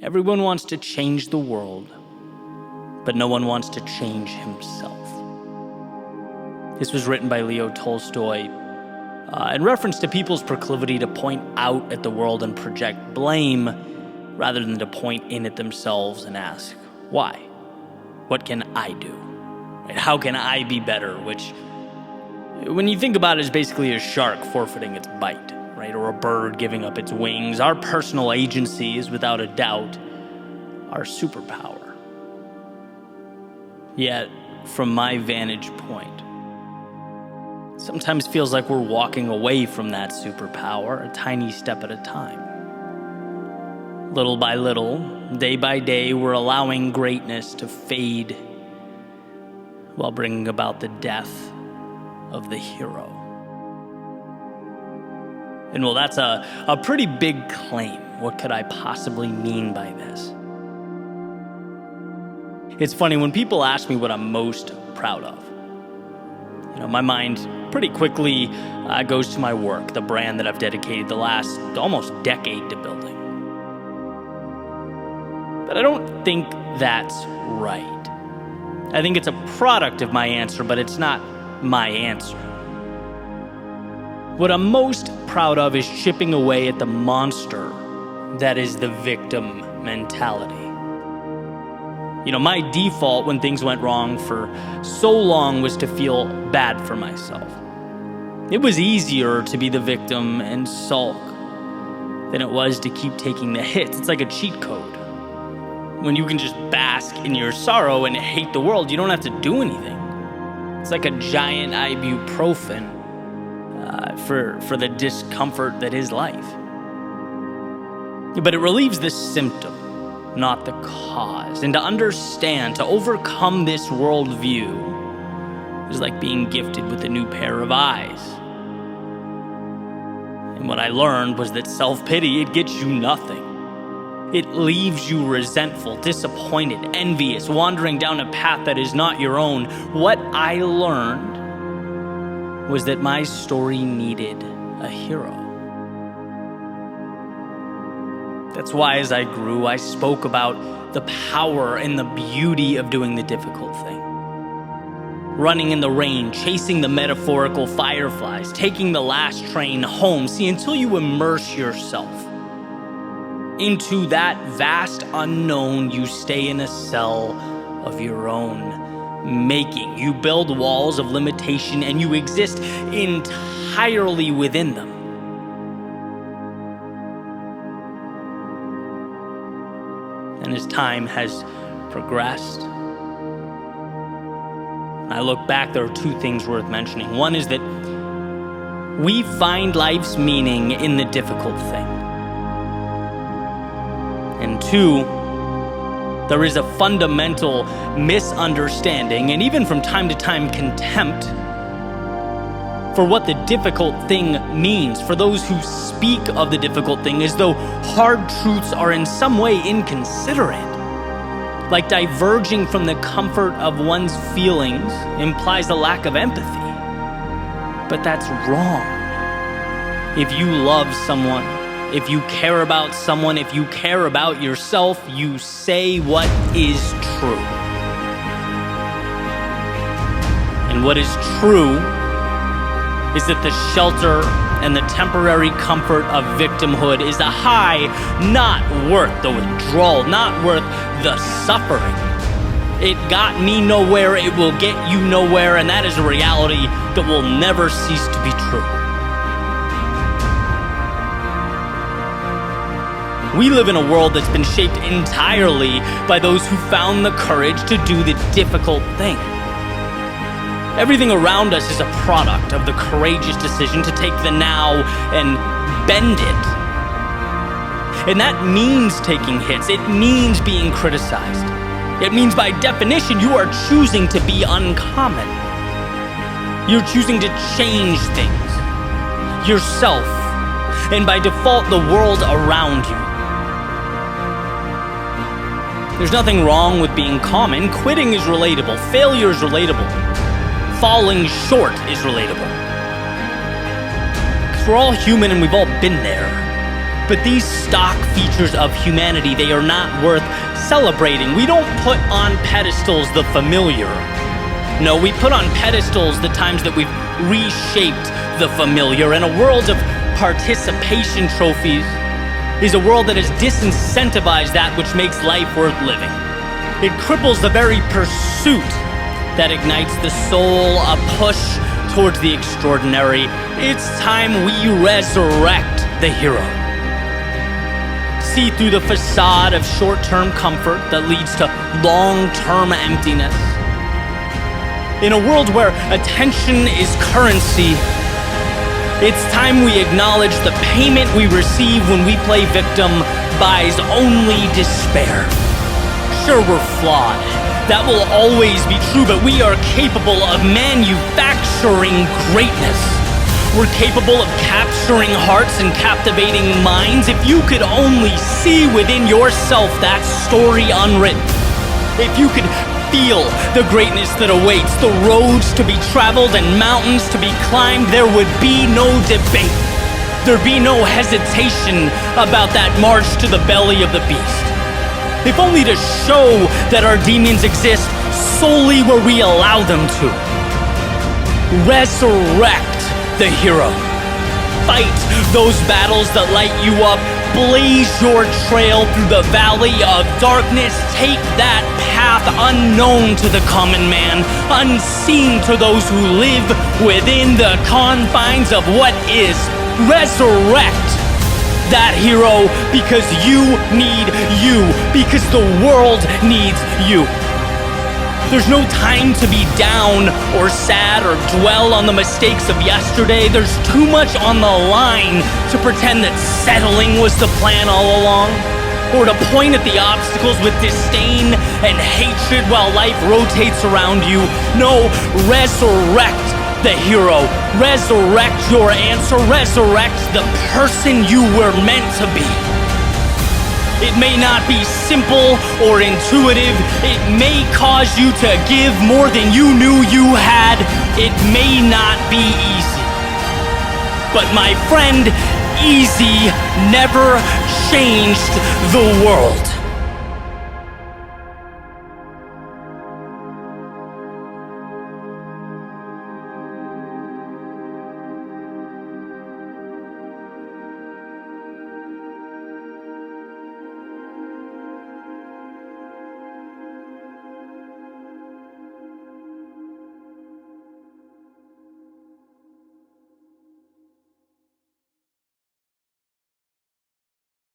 Everyone wants to change the world, but no one wants to change himself. This was written by Leo Tolstoy in reference to people's proclivity to point out at the world and project blame rather than to point in at themselves and ask, why? What can I do? Right? How can I be better? Which, when you think about it, is basically a shark forfeiting its bite, right? Or a bird giving up its wings. Our personal agency is, without a doubt, our superpower. Yet, from my vantage point, sometimes feels like we're walking away from that superpower, a tiny step at a time. Little by little, day by day, we're allowing greatness to fade while bringing about the death of the hero. And well, that's a pretty big claim. What could I possibly mean by this? It's funny, when people ask me what I'm most proud of, my mind pretty quickly goes to my work, the brand that I've dedicated the last almost decade to building. But I don't think that's right. I think it's a product of my answer, but it's not my answer. What I'm most proud of is chipping away at the monster that is the victim mentality. My default when things went wrong for so long was to feel bad for myself. It was easier to be the victim and sulk than it was to keep taking the hits. It's like a cheat code. When you can just bask in your sorrow and hate the world, you don't have to do anything. It's like a giant ibuprofen for the discomfort that is life. But it relieves the symptom, not the cause. And to understand, to overcome this worldview is like being gifted with a new pair of eyes. And what I learned was that self-pity, it gets you nothing. It leaves you resentful, disappointed, envious, wandering down a path that is not your own. What I learned was that my story needed a hero. That's why as I grew, I spoke about the power and the beauty of doing the difficult thing. Running in the rain, chasing the metaphorical fireflies, taking the last train home. See, until you immerse yourself into that vast unknown, you stay in a cell of your own making. You build walls of limitation and you exist entirely within them. And as time has progressed, I look back, there are two things worth mentioning. One is that we find life's meaning in the difficult thing. And two, there is a fundamental misunderstanding and even from time to time contempt for what the difficult thing means, for those who speak of the difficult thing as though hard truths are in some way inconsiderate. Like diverging from the comfort of one's feelings implies a lack of empathy. But that's wrong. If you love someone, if you care about someone, if you care about yourself, you say what is true. And what is true is that the shelter and the temporary comfort of victimhood is a high not worth the withdrawal, not worth the suffering. It got me nowhere, it will get you nowhere, and that is a reality that will never cease to be true. We live in a world that's been shaped entirely by those who found the courage to do the difficult thing. Everything around us is a product of the courageous decision to take the now and bend it. And that means taking hits. It means being criticized. It means by definition you are choosing to be uncommon. You're choosing to change things, yourself, and by default the world around you. There's nothing wrong with being common. Quitting is relatable. Failure is relatable. Falling short is relatable. Because we're all human and we've all been there. But these stock features of humanity, they are not worth celebrating. We don't put on pedestals the familiar. No, we put on pedestals the times that we've reshaped the familiar. And a world of participation trophies is a world that has disincentivized that which makes life worth living. It cripples the very pursuit that ignites the soul, a push towards the extraordinary. It's time we resurrect the hero. See through the facade of short-term comfort that leads to long-term emptiness. In a world where attention is currency, it's time we acknowledge the payment we receive when we play victim buys only despair. Sure, we're flawed. That will always be true, but we are capable of manufacturing greatness. We're capable of capturing hearts and captivating minds. If you could only see within yourself that story unwritten. If you could feel the greatness that awaits, the roads to be traveled and mountains to be climbed, there would be no debate. There'd be no hesitation about that march to the belly of the beast. If only to show that our demons exist solely where we allow them to. Resurrect the hero. Fight those battles that light you up. Blaze your trail through the valley of darkness. Take that path unknown to the common man, unseen to those who live within the confines of what is. Resurrect that hero, because you need you, because the world needs you. There's no time to be down or sad or dwell on the mistakes of yesterday. There's too much on the line to pretend that settling was the plan all along, or to point at the obstacles with disdain and hatred while life rotates around you. No, resurrect the hero. Resurrect your answer. Resurrect the person you were meant to be. It may not be simple or intuitive. It may cause you to give more than you knew you had. It may not be easy. But my friend, easy never changed the world.